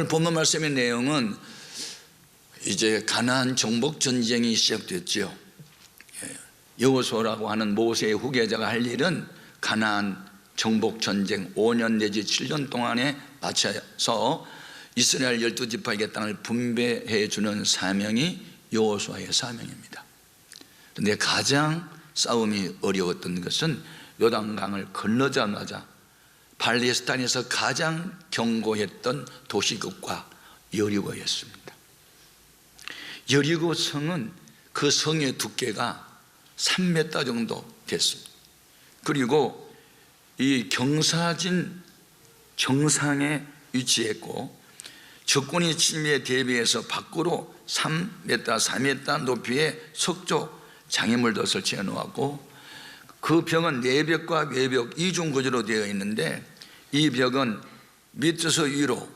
오늘 본문 말씀의 내용은 이제 가나안 정복 전쟁이 시작됐죠. 여호수아라고 하는 모세의 후계자가 할 일은 가나안 정복 전쟁 5년 내지 7년 동안에 맞춰서 이스라엘 12지파에게 땅을 분배해 주는 사명이 여호수아의 사명입니다. 그런데 가장 싸움이 어려웠던 것은 요단강을 건너자마자 팔레스타인에서 가장 견고했던 도시국가 여리고였습니다. 여리고 성은 그 성의 두께가 3m 정도 됐습니다. 그리고 이 경사진 정상에 위치했고 적군이 침입에 대비해서 밖으로 3m, 4m 높이의 석조 장애물도 설치해 놓았고 그 벽은 내벽과 외벽 이중 구조로 되어 있는데 이 벽은 밑에서 위로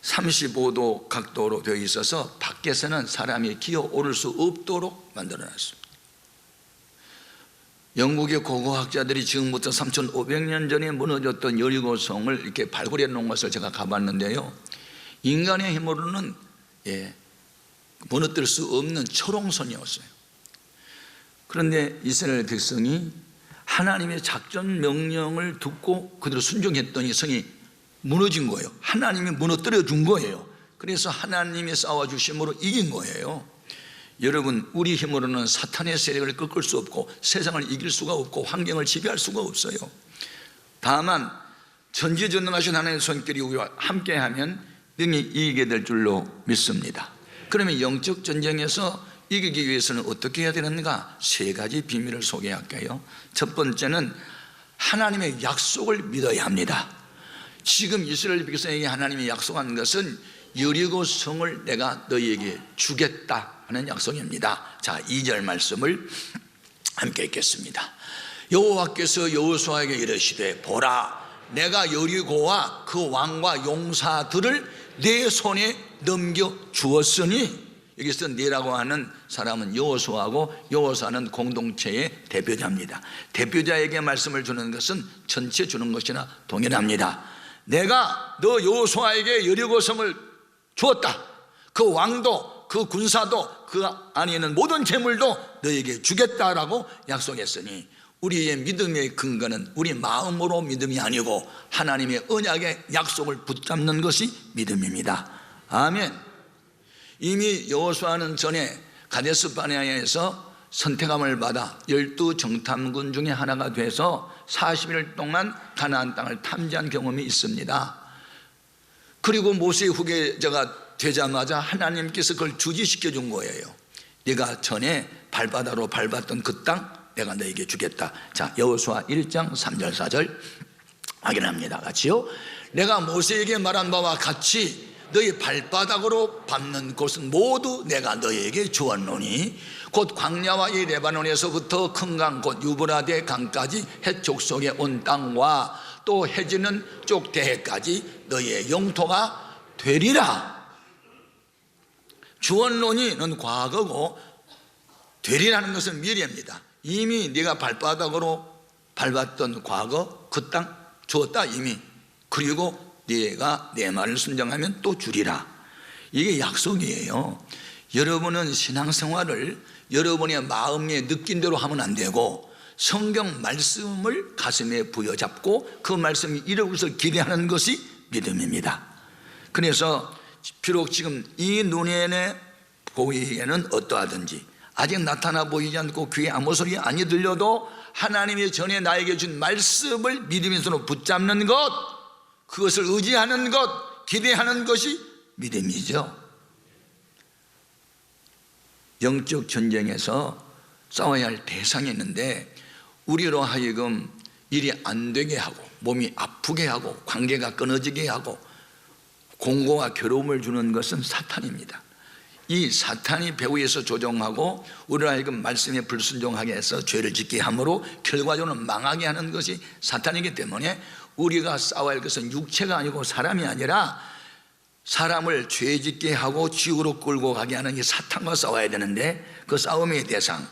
35도 각도로 되어 있어서 밖에서는 사람이 기어 오를 수 없도록 만들어 놨습니다. 영국의 고고학자들이 지금부터 3,500년 전에 무너졌던 여리고성을 이렇게 발굴해 놓은 것을 제가 가봤는데요, 인간의 힘으로는 무너뜨릴 수 없는 철옹선이었어요. 그런데 이스라엘 백성이 하나님의 작전 명령을 듣고 그대로 순종했더니 성이 무너진 거예요. 하나님이 무너뜨려 준 거예요. 그래서 하나님이 싸워주심으로 이긴 거예요. 여러분, 우리 힘으로는 사탄의 세력을 꺾을 수 없고 세상을 이길 수가 없고 환경을 지배할 수가 없어요. 다만 전지전능하신 하나님의 손길이 우리와 함께하면 능히 이기게 될 줄로 믿습니다. 그러면 영적 전쟁에서 이기기 위해서는 어떻게 해야 되는가? 3가지 비밀을 소개할게요. 첫 번째는 하나님의 약속을 믿어야 합니다. 지금 이스라엘 백성에게 하나님이 약속한 것은 여리고 성을 내가 너희에게 주겠다 하는 약속입니다. 자, 2절 말씀을 함께 읽겠습니다. 여호와께서 여호수아에게 이르시되 보라, 내가 여리고와 그 왕과 용사들을 내 손에 넘겨 주었으니, 여기서 네라고 하는 사람은 여호수아고 여호수아는 공동체의 대표자입니다. 대표자에게 말씀을 주는 것은 전체 주는 것이나 동일합니다. 내가 너 여호수아에게 여리고 성을 주었다. 그 왕도 그 군사도 그 안에 있는 모든 재물도 너에게 주겠다라고 약속했으니, 우리의 믿음의 근거는 우리 마음으로 믿음이 아니고 하나님의 언약의 약속을 붙잡는 것이 믿음입니다. 아멘. 이미 여호수아는 전에 가데스 바네아에서 선택함을 받아 12정탐군 중에 하나가 돼서 40일 동안 가나안 땅을 탐지한 경험이 있습니다. 그리고 모세의 후계자가 되자마자 하나님께서 그걸 주지시켜 준 거예요. 네가 전에 발바다로 밟았던 그 땅 내가 너에게 주겠다. 자, 여호수아 1장 3절 4절 확인합니다. 같이요. 내가 모세에게 말한 바와 같이 너희 발바닥으로 밟는 곳은 모두 내가 너희에게 주었노니 곧 광야와 이 레바논에서부터 큰 강 곧 유브라데 강까지 해쪽 속에 온 땅과 또 해지는 쪽 대해까지 너희의 영토가 되리라. 주었노니는 과거고 되리라는 것은 미래입니다. 이미 네가 발바닥으로 밟았던 과거 그 땅 주었다 이미. 그리고 네가 내 말을 순종하면 또 주리라. 이게 약속이에요. 여러분은 신앙생활을 여러분의 마음에 느낀 대로 하면 안 되고 성경 말씀을 가슴에 부여잡고 그 말씀이 이루어질 것을 기대하는 것이 믿음입니다. 그래서 비록 지금 이 눈에 보이기에는 어떠하든지 아직 나타나 보이지 않고 귀에 아무 소리 아니 들려도 하나님이 전에 나에게 준 말씀을 믿음의 손으로 붙잡는 것, 그것을 의지하는 것, 기대하는 것이 믿음이죠. 영적 전쟁에서 싸워야 할 대상이 있는데 우리로 하여금 일이 안 되게 하고 몸이 아프게 하고 관계가 끊어지게 하고 공고와 괴로움을 주는 것은 사탄입니다. 이 사탄이 배후에서 조종하고 우리로 하여금 말씀에 불순종하게 해서 죄를 짓게 함으로 결과적으로 망하게 하는 것이 사탄이기 때문에 우리가 싸워야 할 것은 육체가 아니고 사람이 아니라 사람을 죄 짓게 하고 지옥으로 끌고 가게 하는 이 사탄과 싸워야 되는데 그 싸움의 대상,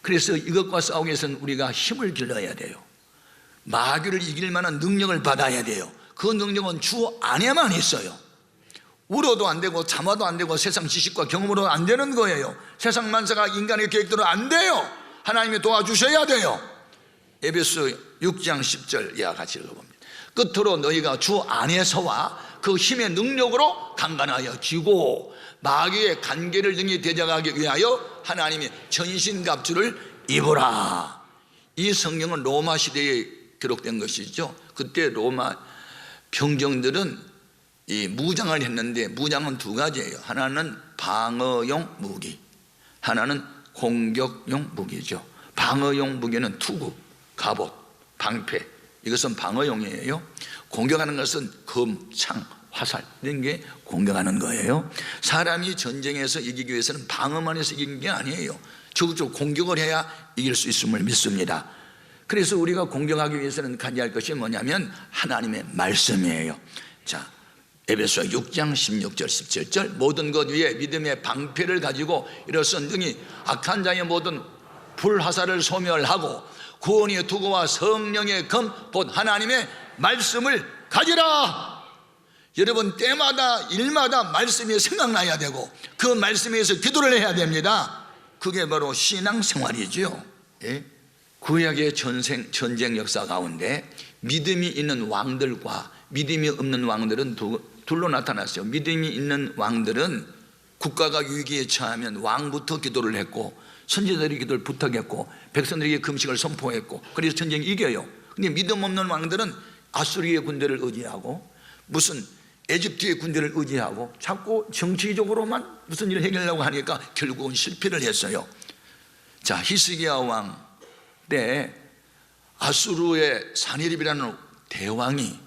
그래서 이것과 싸우기 위해서는 우리가 힘을 길러야 돼요. 마귀를 이길 만한 능력을 받아야 돼요. 그 능력은 주 안에만 있어요. 울어도 안 되고 참아도 안 되고 세상 지식과 경험으로 안 되는 거예요. 세상 만사가 인간의 계획대로 안 돼요. 하나님이 도와주셔야 돼요. 에베소 6장 10절 이하 같이 읽어봅니다. 끝으로 너희가 주 안에서와 그 힘의 능력으로 강건하여 지고 마귀의 간계를 등에 대적하기 위하여 하나님의 전신갑주를 입으라. 이 성경은 로마 시대에 기록된 것이죠. 그때 로마 병정들은 이 무장을 했는데 무장은 두 가지예요. 하나는 방어용 무기, 하나는 공격용 무기죠. 방어용 무기는 투구, 갑옷, 방패, 이것은 방어용이에요. 공격하는 것은 검, 창, 화살, 이런 게 공격하는 거예요. 사람이 전쟁에서 이기기 위해서는 방어만 해서 이기는 게 아니에요. 적극적으로 공격을 해야 이길 수 있음을 믿습니다. 그래서 우리가 공격하기 위해서는 가져야 할 것이 뭐냐면 하나님의 말씀이에요. 자, 에베소 6장 16절 17절 모든 것 위에 믿음의 방패를 가지고 일어선 등이 악한 자의 모든 불화살을 소멸하고 구원의 투구와 성령의 검 곧 하나님의 말씀을 가지라. 여러분 때마다 일마다 말씀이 생각나야 되고 그 말씀에 의해서 기도를 해야 됩니다. 그게 바로 신앙생활이죠. 예? 구약의 전쟁 역사 가운데 믿음이 있는 왕들과 믿음이 없는 왕들은 둘로 나타났어요. 믿음이 있는 왕들은 국가가 위기에 처하면 왕부터 기도를 했고 선지자들이 기도를 부탁했고 백성들에게 금식을 선포했고 그래서 전쟁이 이겨요. 근데 믿음 없는 왕들은 아수리의 군대를 의지하고 무슨 에집트의 군대를 의지하고 자꾸 정치적으로만 무슨 일을 해결하려고 하니까 결국은 실패를 했어요. 자, 히스기야 왕 때 아수르의 사네립이라는 대왕이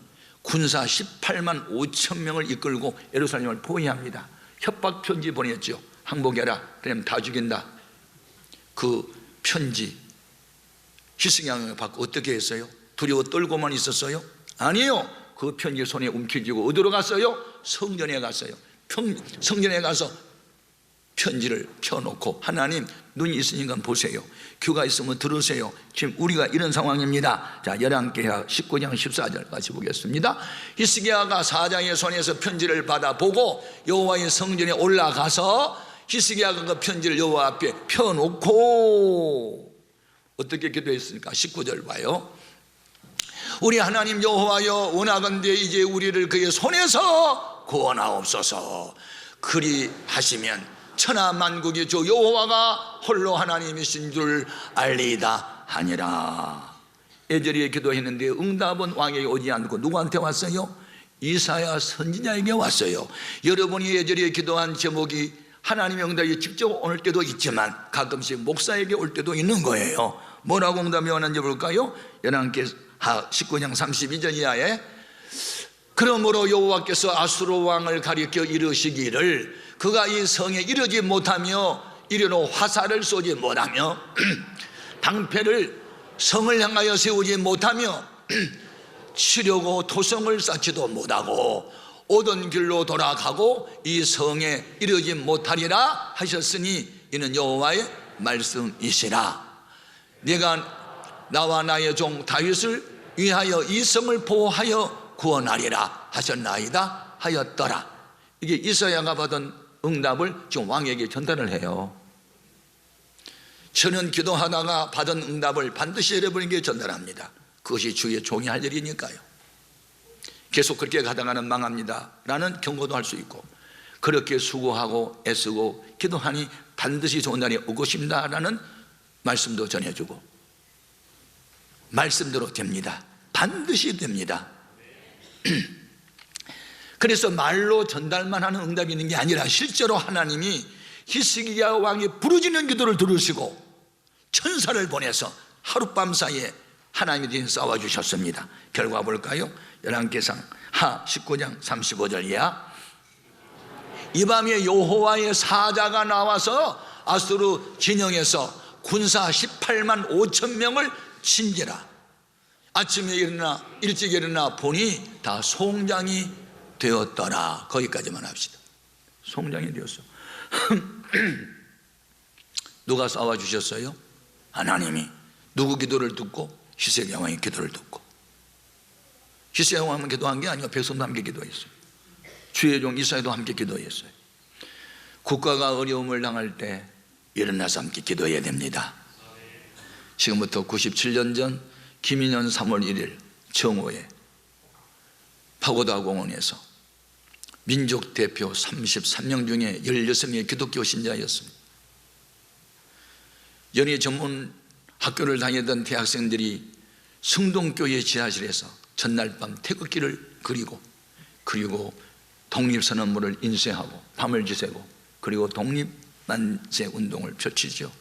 군사 18만 5천 명을 이끌고 예루살렘을 포위합니다. 협박 편지 보냈죠. 항복해라, 그러면 다 죽인다. 그 편지 히스기야 왕이 받고 어떻게 했어요? 두려워 떨고만 있었어요? 아니에요. 그 편지 손에 움켜쥐고 어디로 갔어요? 성전에 갔어요. 성전에 가서 편지를 펴놓고 하나님 눈이 있으니까 보세요. 귀가 있으면 들으세요. 지금 우리가 이런 상황입니다. 자, 열왕기하 19장 14절 같이 보겠습니다. 히스기야가 사장의 손에서 편지를 받아보고 여호와의 성전에 올라가서 히스기야가 그 편지를 여호와 앞에 펴놓고 어떻게 기도했습니까? 19절 봐요. 우리 하나님 여호와여 원하건대 이제 우리를 그의 손에서 구원하옵소서. 그리하시면 천하 만국의 주 여호와가 홀로 하나님이신 줄 알리이다 하니라. 에절이에 기도했는데 응답은 왕에게 오지 않고 누구한테 왔어요? 이사야 선지자에게 왔어요. 여러분이 에절이에 기도한 제목이 하나님의 응답이 직접 올 때도 있지만 가끔씩 목사에게 올 때도 있는 거예요. 뭐라고 응답이 오는지 볼까요? 열왕기하 19장 32절 이하에 그러므로 여호와께서 아수르 왕을 가리켜 이르시기를 그가 이 성에 이르지 못하며 이리로 화살을 쏘지 못하며 방패를 성을 향하여 세우지 못하며 치려고 토성을 쌓지도 못하고 오던 길로 돌아가고 이 성에 이르지 못하리라 하셨으니 이는 여호와의 말씀이시라. 내가 나와 나의 종 다윗을 위하여 이 성을 보호하여 구원하리라 하셨나이다 하였더라. 이게 이사야가 받은 응답을 지금 왕에게 전달을 해요. 저는 기도하다가 받은 응답을 반드시 여러분에게 전달합니다. 그것이 주의 종이 할 일이니까요. 계속 그렇게 가다가는 망합니다 라는 경고도 할 수 있고 그렇게 수고하고 애쓰고 기도하니 반드시 좋은 날이 오고 싶다 라는 말씀도 전해주고 말씀대로 됩니다. 반드시 됩니다. 그래서 말로 전달만 하는 응답이 있는 게 아니라 실제로 하나님이 히스기야 왕이 부르짖는 기도를 들으시고 천사를 보내서 하룻밤 사이에 하나님이 대신 싸워주셨습니다. 결과 볼까요? 열왕기상 하 19장 35절 이하 이 밤에 여호와의 사자가 나와서 아수르 진영에서 군사 18만 5천 명을 친지라. 아침에 일찍 일어나 보니 다 송장이 되었더라. 거기까지만 합시다. 송장이 되었어. 누가 싸워주셨어요? 하나님이. 누구 기도를 듣고? 히스기야 왕의 기도를 듣고. 기세왕만 기도한 게 아니고 백성도 함께 기도했어요. 주의 종 이사야도 함께 기도했어요. 국가가 어려움을 당할 때 일어나서 함께 기도해야 됩니다. 지금부터 97년 전 김인현 3월 1일 정오에 파고다 공원에서 민족 대표 33명 중에 16명의 기독교 신자였습니다. 연예 전문 학교를 다니던 대학생들이 성동교회 지하실에서 전날 밤 태극기를 그리고 독립선언문을 인쇄하고 밤을 지새고 그리고 독립만세 운동을 펼치죠.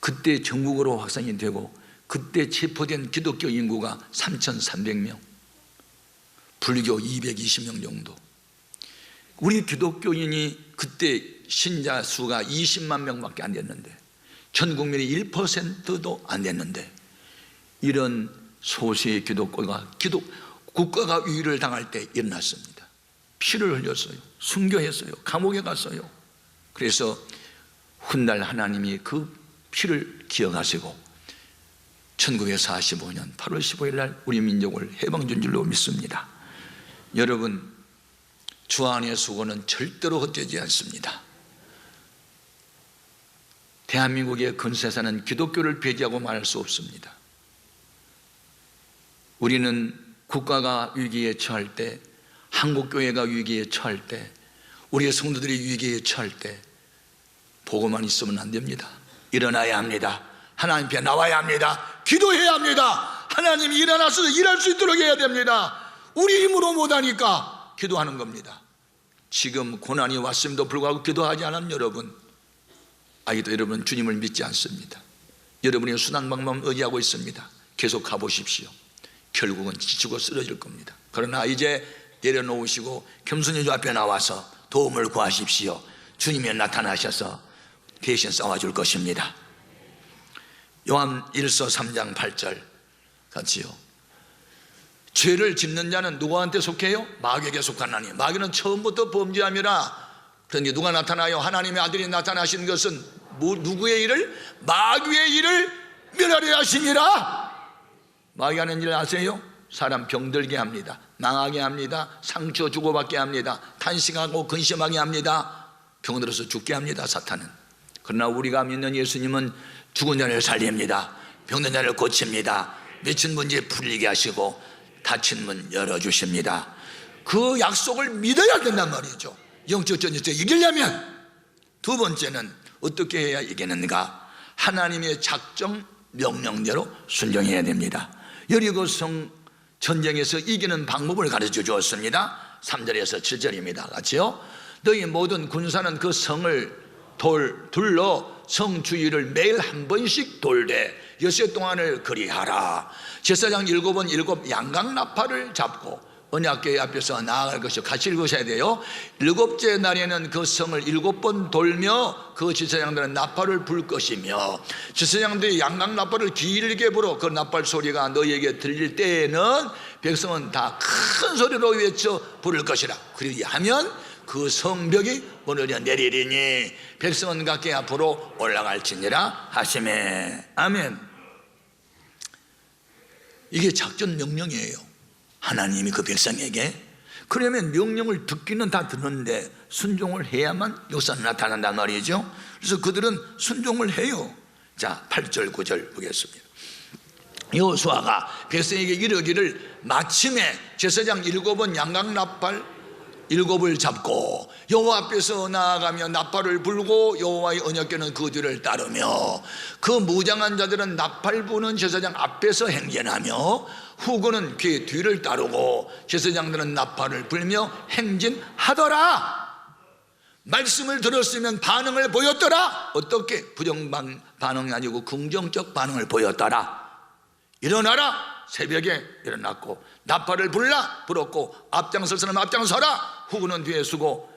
그때 전국으로 확산이 되고 그때 체포된 기독교 인구가 3,300명, 불교 220명 정도. 우리 기독교인이 그때 신자 수가 20만 명밖에 안 됐는데, 전 국민의 1%도 안 됐는데, 이런 소수의 기독교가 국가가 위기를 당할 때 일어났습니다. 피를 흘렸어요. 순교했어요. 감옥에 갔어요. 그래서 훗날 하나님이 그 피를 기억하시고 1945년 8월 15일 날 우리 민족을 해방 준 줄로 믿습니다. 여러분, 주 안의 수고는 절대로 헛되지 않습니다. 대한민국의 근세사는 기독교를 배제하고 말할 수 없습니다. 우리는 국가가 위기에 처할 때, 한국교회가 위기에 처할 때, 우리의 성도들이 위기에 처할 때 보고만 있으면 안 됩니다. 일어나야 합니다. 하나님 앞에 나와야 합니다. 기도해야 합니다. 하나님이 일어나서 일할 수 있도록 해야 됩니다. 우리 힘으로 못하니까 기도하는 겁니다. 지금 고난이 왔음에도 불구하고 기도하지 않은 여러분, 아직도 여러분 주님을 믿지 않습니다. 여러분의 순한 방법만 의지하고 있습니다. 계속 가보십시오. 결국은 지치고 쓰러질 겁니다. 그러나 이제 내려놓으시고 겸손히 주 앞에 나와서 도움을 구하십시오. 주님이 나타나셔서 대신 싸워줄 것입니다. 요한 1서 3장 8절 같이요. 죄를 짓는 자는 누구한테 속해요? 마귀에게 속하나니 마귀는 처음부터 범죄함이라. 그런데 누가 나타나요? 하나님의 아들이 나타나신 것은 누구의 일을? 마귀의 일을 멸하려 하심이라. 마귀가 하는 일 아세요? 사람 병들게 합니다. 망하게 합니다. 상처 주고받게 합니다. 탄식하고 근심하게 합니다. 병들어서 죽게 합니다, 사탄은. 그러나 우리가 믿는 예수님은 죽은 자를 살립니다. 병든 자를 고칩니다. 미친 문제 풀리게 하시고 닫힌 문 열어주십니다. 그 약속을 믿어야 된단 말이죠. 영적 전쟁에서 이기려면. 두 번째는 어떻게 해야 이기는가? 하나님의 작정 명령대로 순종해야 됩니다. 여리고성 전쟁에서 이기는 방법을 가르쳐 주었습니다. 3절에서 7절입니다. 같이요. 너희 모든 군사는 그 성을 둘러 성 주위를 매일 한 번씩 돌되 엿새 동안을 그리하라. 제사장 7번 7 양강나팔을 잡고 언약궤 앞에서 나아갈 것이요. 같이 읽으셔야 돼요. 7째 날에는 그 성을 7번 돌며 그 제사장들은 나팔을 불 것이며, 제사장들이 양강나팔을 길게 불어 그 나팔 소리가 너희에게 들릴 때에는 백성은 다 큰 소리로 외쳐 부를 것이라. 그리하면 그 성벽이 무너져 내리리니 백성은 각기 앞으로 올라갈지니라 하시매. 아멘. 이게 작전 명령이에요. 하나님이 그 백성에게. 그러면 명령을 듣기는 다 듣는데 순종을 해야만 역사는 나타난단 말이죠. 그래서 그들은 순종을 해요. 자, 8절 9절 보겠습니다. 여호수아가 백성에게 이르기를 마침에 제사장 7번 양강나팔 7을 잡고 여호와 앞에서 나아가며 나팔을 불고 여호와의 언약궤는 그 뒤를 따르며 그 무장한 자들은 나팔 부는 제사장 앞에서 행진하며 후군은 그 뒤를 따르고 제사장들은 나팔을 불며 행진하더라. 말씀을 들었으면 반응을 보였더라. 어떻게? 부정 반응이 아니고 긍정적 반응을 보였더라. 일어나라. 새벽에 일어났고 나팔을 불었고 앞장설 사람 앞장서라. 후군은 뒤에 서고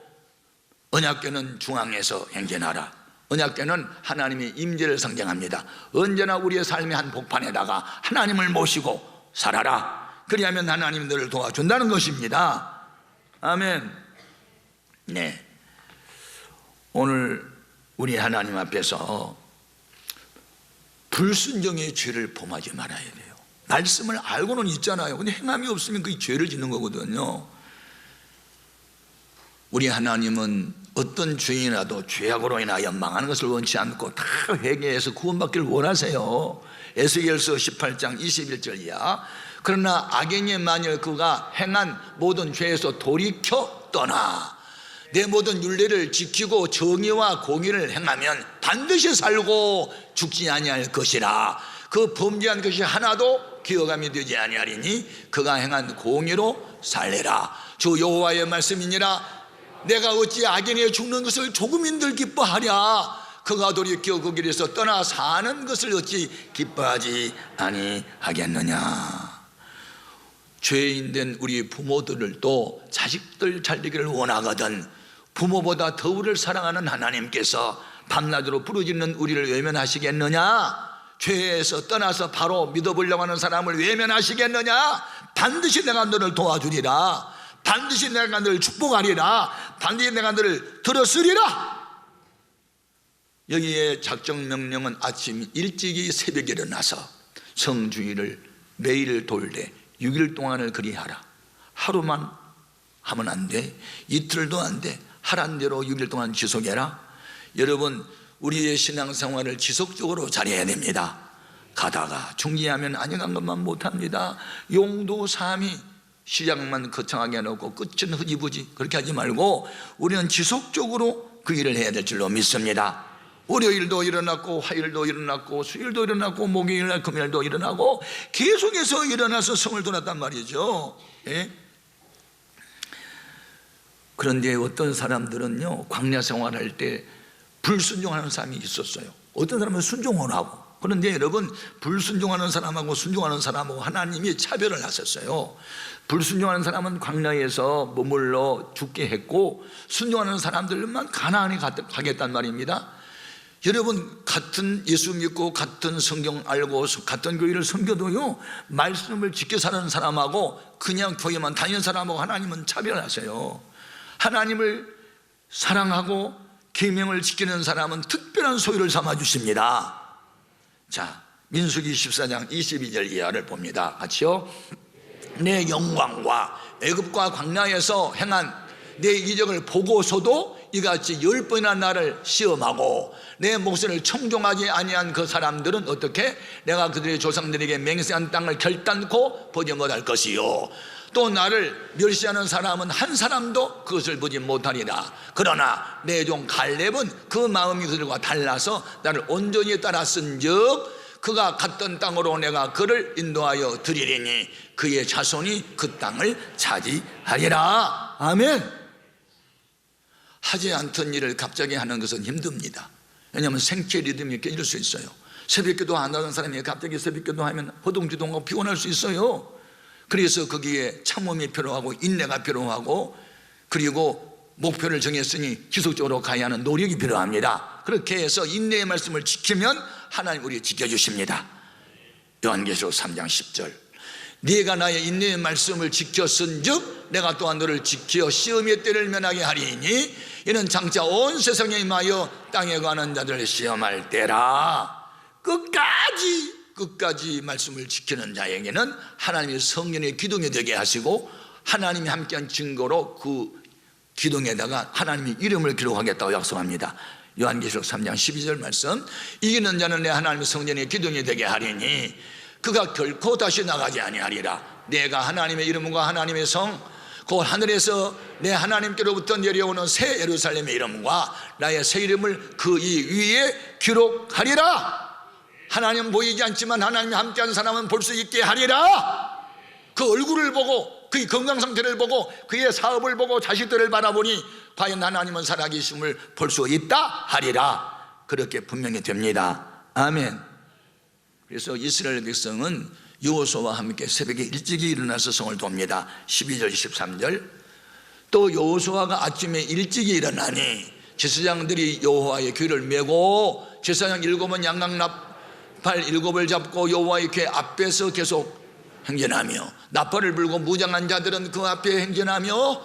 언약궤는 중앙에서 행진하라. 언약궤는 하나님의 임재를 상징합니다. 언제나 우리의 삶의 한 복판에다가 하나님을 모시고 살아라. 그리하면 하나님이 너를 도와준다는 것입니다. 아멘. 네, 오늘 우리 하나님 앞에서 불순종의 죄를 범하지 말아야 돼요. 말씀을 알고는 있잖아요. 근데 행함이 없으면 그게 죄를 짓는 거거든요. 우리 하나님은 어떤 죄인이라도 죄악으로 인하여 망하는 것을 원치 않고 다 회개해서 구원받기를 원하세요. 에스겔서 18장 21절 이하. 그러나 악인이 만일 그가 행한 모든 죄에서 돌이켜 떠나 내 모든 율례를 지키고 정의와 공의를 행하면 반드시 살고 죽지 아니할 것이라. 그 범죄한 것이 하나도 기억함이 되지 아니하리니 그가 행한 공의로 살리라. 주 여호와의 말씀이니라. 내가 어찌 악인이 죽는 것을 조금인들 기뻐하랴. 그가 돌이켜 그 길에서 떠나 사는 것을 어찌 기뻐하지 아니하겠느냐. 죄인된 우리 부모들도 자식들 잘 되기를 원하거든 부모보다 더 우리를 사랑하는 하나님께서 밤낮으로 부르짖는 우리를 외면하시겠느냐? 죄에서 떠나서 바로 믿어보려고 하는 사람을 외면하시겠느냐? 반드시 내가 너를 도와주리라. 반드시 내가 너를 축복하리라. 반드시 내가 너를 들었으리라. 여기에 작정명령은 아침 일찍이 새벽에 일어나서 성주일을 매일 돌되 6일 동안을 그리하라. 하루만 하면 안 돼. 이틀도 안 돼. 하란 대로 6일 동안 지속해라. 여러분, 우리의 신앙생활을 지속적으로 잘해야 됩니다. 가다가 중지하면 안익한 것만 못합니다. 용도 삼이 시작만 거창하게 해놓고 끝은 흐지부지 그렇게 하지 말고 우리는 지속적으로 그 일을 해야 될 줄로 믿습니다. 월요일도 일어났고 화요일도 일어났고 수요일도 일어났고 목요일 금요일도 일어나고 계속해서 일어나서 성을 돌았단 말이죠. 예? 그런데 어떤 사람들은요 광야 생활할 때 불순종하는 사람이 있었어요. 어떤 사람은 순종을 하고. 그런데 여러분, 불순종하는 사람하고 순종하는 사람하고 하나님이 차별을 하셨어요. 불순종하는 사람은 광야에서 머물러 죽게 했고 순종하는 사람들만 가나안에 가겠단 말입니다. 여러분, 같은 예수 믿고 같은 성경 알고 같은 교회를 섬겨도요 말씀을 지켜 사는 사람하고 그냥 교회만 다니는 사람하고 하나님은 차별하세요. 하나님을 사랑하고 계명을 지키는 사람은 특별한 소유를 삼아 주십니다. 자, 민수기 14장 22절 이하를 봅니다. 같이요. 내 영광과 애굽과 광야에서 행한 내 이적을 보고서도 이같이 10번이나 나를 시험하고 내 목소리를 청종하지 아니한 그 사람들은 어떻게? 내가 그들의 조상들에게 맹세한 땅을 결단코 보지 못할 것이요 또 나를 멸시하는 사람은 한 사람도 그것을 보지 못하리라. 그러나 내 종 갈렙은 그 마음이 그들과 달라서 나를 온전히 따랐은즉 그가 갔던 땅으로 내가 그를 인도하여 드리리니 그의 자손이 그 땅을 차지하리라. 아멘. 하지 않던 일을 갑자기 하는 것은 힘듭니다. 왜냐하면 생체 리듬이 깨질 수 있어요. 새벽기도 안 하는 사람이 갑자기 새벽기도 하면 허둥지둥하고 피곤할 수 있어요. 그래서 거기에 참음이 필요하고 인내가 필요하고 그리고 목표를 정했으니 지속적으로 가야 하는 노력이 필요합니다. 그렇게 해서 인내의 말씀을 지키면 하나님 우리 지켜주십니다. 요한계시록 3장 10절 네가 나의 인내의 말씀을 지켰은즉 내가 또한 너를 지켜 시험의 때를 면하게 하리니 이는 장차 온 세상에 임하여 땅에 가는 자들을 시험할 때라. 끝까지 말씀을 지키는 자에게는 하나님의 성령의 기둥이 되게 하시고 하나님이 함께한 증거로 그 기둥에다가 하나님의 이름을 기록하겠다고 약속합니다. 요한계시록 3장 12절 말씀 이기는 자는 내 하나님의 성전의 기둥이 되게 하리니 그가 결코 다시 나가지 아니하리라. 내가 하나님의 이름과 하나님의 성 곧 하늘에서 내 하나님께로부터 내려오는 새 예루살렘의 이름과 나의 새 이름을 그 이 위에 기록하리라. 하나님 보이지 않지만 하나님이 함께하는 사람은 볼 수 있게 하리라. 그 얼굴을 보고 그의 건강 상태를 보고 그의 사업을 보고 자식들을 바라보니 과연 하나님은 살아계심을 볼 수 있다 하리라. 그렇게 분명히 됩니다. 아멘. 그래서 이스라엘 백성은 여호수아와 함께 새벽에 일찍이 일어나서 성을 돕니다. 12절 13절 또 여호수아가 아침에 일찍이 일어나니 제사장들이 여호와의 궤를 메고 제사장 7은 양강나팔 7을 잡고 여호와의 궤 앞에서 계속 행진하며 나팔을 불고 무장한 자들은 그 앞에 행진하며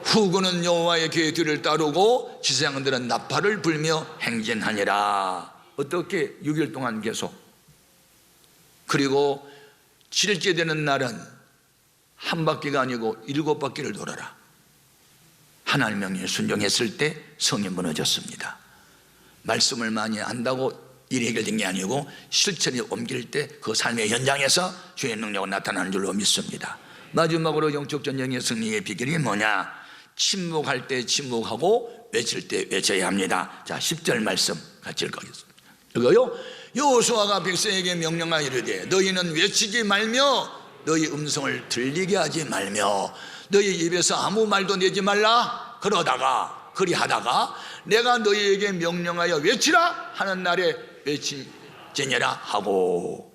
후군은 여호와의 궤 뒤를 따르고 제사장들은 나팔을 불며 행진하니라. 어떻게 6일 동안 계속. 그리고 7일째 되는 날은 한 바퀴가 아니고 7바퀴를 돌아라. 하나님 명령에 순종했을 때 성이 무너졌습니다. 말씀을 많이 안다고 일이 해결된 게 아니고 실천에 옮길 때 그 삶의 현장에서 주의 능력이 나타나는 줄로 믿습니다. 마지막으로 영적 전쟁의 승리의 비결이 뭐냐? 침묵할 때 침묵하고 외칠 때 외쳐야 합니다. 자, 10절 말씀 같이 읽어보겠습니다. 이거요. 여호수아가 백성에게 명령하여 이르되 너희는 외치지 말며 너희 음성을 들리게 하지 말며 너희 입에서 아무 말도 내지 말라. 그리하다가 내가 너희에게 명령하여 외치라 하는 날에 외치제니라 하고.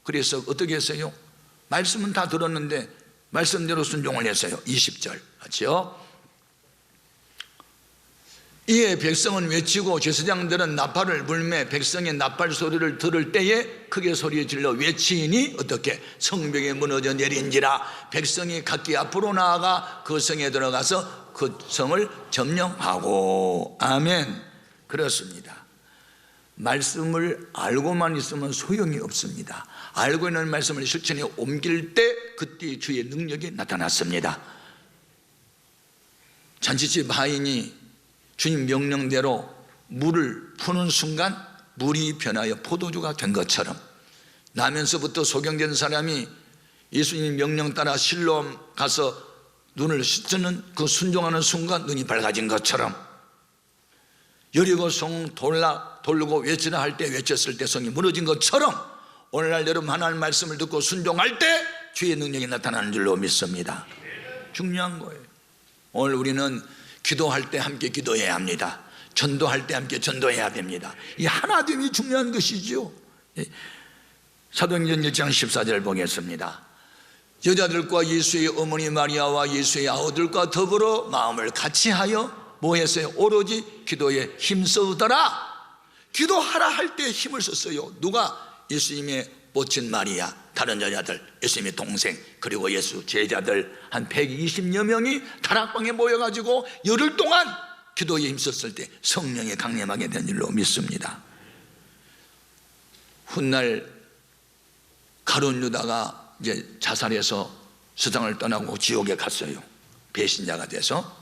그래서 어떻게 했어요? 말씀은 다 들었는데 말씀대로 순종을 했어요. 20절 맞죠? 이에 백성은 외치고 제사장들은 나팔을 불매 백성의 나팔 소리를 들을 때에 크게 소리 질러 외치니 어떻게? 성벽에 무너져 내린지라. 백성이 각기 앞으로 나아가 그 성에 들어가서 그 성을 점령하고. 아멘. 그렇습니다. 말씀을 알고만 있으면 소용이 없습니다. 알고 있는 말씀을 실천에 옮길 때 그때 주의 능력이 나타났습니다. 잔치집 하인이 주님 명령대로 물을 푸는 순간 물이 변하여 포도주가 된 것처럼, 나면서부터 소경된 사람이 예수님 명령 따라 실로암 가서 눈을 씻는 그 순종하는 순간 눈이 밝아진 것처럼, 여리고 성 돌고 외치라 할 때 외쳤을 때 성이 무너진 것처럼, 오늘날 여러분 하나님 말씀을 듣고 순종할 때 주의 능력이 나타나는 줄로 믿습니다. 중요한 거예요. 오늘 우리는 기도할 때 함께 기도해야 합니다. 전도할 때 함께 전도해야 됩니다. 이 하나됨이 중요한 것이죠. 사도행전 1장 14절 보겠습니다. 여자들과 예수의 어머니 마리아와 예수의 아우들과 더불어 마음을 같이하여 뭐 했어요? 오로지 기도에 힘쓰더라. 기도하라 할 때 힘을 썼어요. 누가? 예수님의 모친 마리아, 다른 여자들, 예수님의 동생, 그리고 예수 제자들 한 120여 명이 다락방에 모여가지고 열흘 동안 기도에 힘썼을 때 성령이 강림하게 된 줄로 믿습니다. 훗날 가룟 유다가 이제 자살해서 세상을 떠나고 지옥에 갔어요. 배신자가 돼서.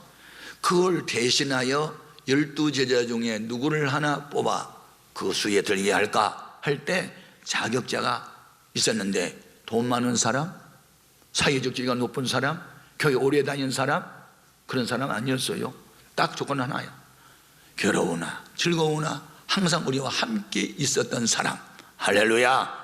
그걸 대신하여 12제자 중에 누구를 하나 뽑아 그 수에 들게 할까 할 때 자격자가 있었는데, 돈 많은 사람, 사회적 지위가 높은 사람, 교회 오래 다닌 사람, 그런 사람 아니었어요. 딱 조건 하나야. 괴로우나 즐거우나 항상 우리와 함께 있었던 사람. 할렐루야.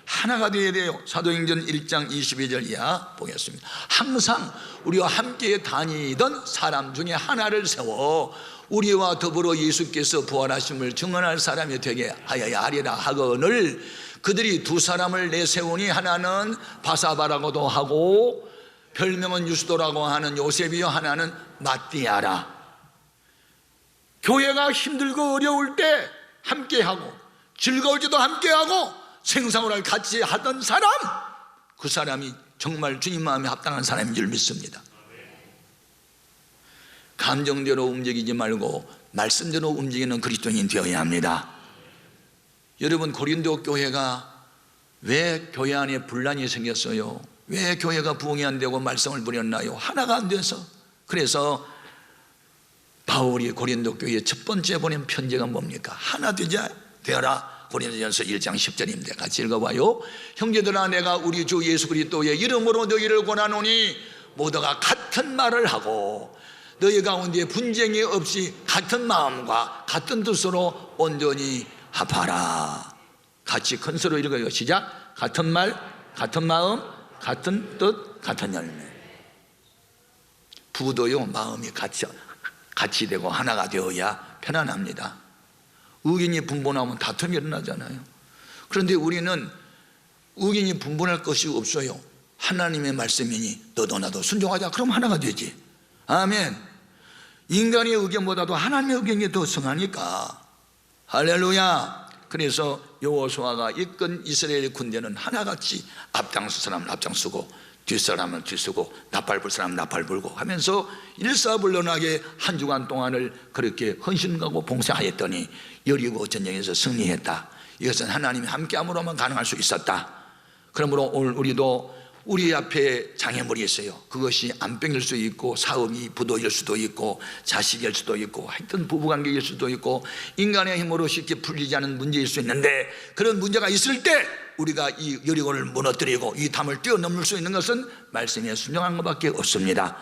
하나가 되어야 돼요. 사도행전 1장 22절 이하 보겠습니다. 항상 우리와 함께 다니던 사람 중에 하나를 세워 우리와 더불어 예수께서 부활하심을 증언할 사람이 되게 하여야 하리라 하거늘, 그들이 두 사람을 내세우니 하나는 바사바라고도 하고 별명은 유스도라고 하는 요셉이요, 하나는 마띠아라. 교회가 힘들고 어려울 때 함께하고 즐거울 때도 함께하고 생사를 같이 하던 사람, 그 사람이 정말 주님 마음에 합당한 사람인 줄 믿습니다. 감정대로 움직이지 말고 말씀대로 움직이는 그리스도인이 되어야 합니다. 여러분, 고린도 교회가 왜 교회 안에 분란이 생겼어요? 왜 교회가 부흥이 안 되고 말썽을 부렸나요? 하나가 안 돼서. 그래서 바울이 고린도 교회에 첫 번째 보낸 편지가 뭡니까? 하나 되어라. 고린도전서 1장 10절입니다. 같이 읽어봐요. 형제들아, 내가 우리 주 예수 그리스도의 이름으로 너희를 권하노니 모두가 같은 말을 하고 너희 가운데 분쟁이 없이 같은 마음과 같은 뜻으로 온전히 합하라. 같이 큰 소리로 읽어요. 시작. 같은 말, 같은 마음, 같은 뜻, 같은 열매. 부부도요, 마음이 같이 되고 하나가 되어야 편안합니다. 의견이 분분하면 다툼이 일어나잖아요. 그런데 우리는 의견이 분분할 것이 없어요. 하나님의 말씀이니 너도 나도 순종하자. 그럼 하나가 되지. 아멘. 인간의 의견보다도 하나님의 의견이 더 승하니까. 할렐루야. 그래서 여호수아가 이끈 이스라엘 군대는 하나같이 앞장설 사람은 앞장서고 뒷사람은 뒤서고 나팔 불 사람은 나팔 불고 하면서 일사불란하게 한 주간 동안을 그렇게 헌신하고 봉사하였더니 여리고 전쟁에서 승리했다. 이것은 하나님이 함께함으로만 가능할 수 있었다. 그러므로 오늘 우리도 우리 앞에 장애물이 있어요. 그것이 암병일 수도 있고 사업이 부도일 수도 있고 자식일 수도 있고 하여튼 부부관계일 수도 있고 인간의 힘으로 쉽게 풀리지 않은 문제일 수 있는데, 그런 문제가 있을 때 우리가 이 여리고를 무너뜨리고 이 담을 뛰어넘을 수 있는 것은 말씀에 순종한 것밖에 없습니다.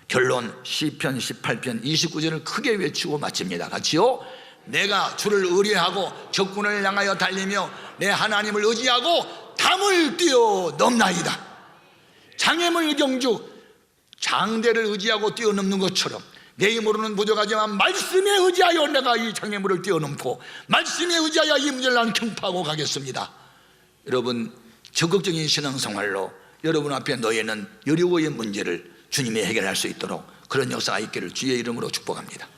결론, 시편 18편 29절을 크게 외치고 마칩니다. 같이요. 내가 주를 의뢰하고 적군을 향하여 달리며 내 하나님을 의지하고 담을 뛰어넘나이다. 장애물 경주, 장대를 의지하고 뛰어넘는 것처럼 내 힘으로는 부족하지만 말씀에 의지하여 내가 이 장애물을 뛰어넘고 말씀에 의지하여 이 문제를 난 격파하고 가겠습니다. 여러분, 적극적인 신앙생활로 여러분 앞에 놓여있는 여리고의 문제를 주님이 해결할 수 있도록 그런 역사가 있기를 주의 이름으로 축복합니다.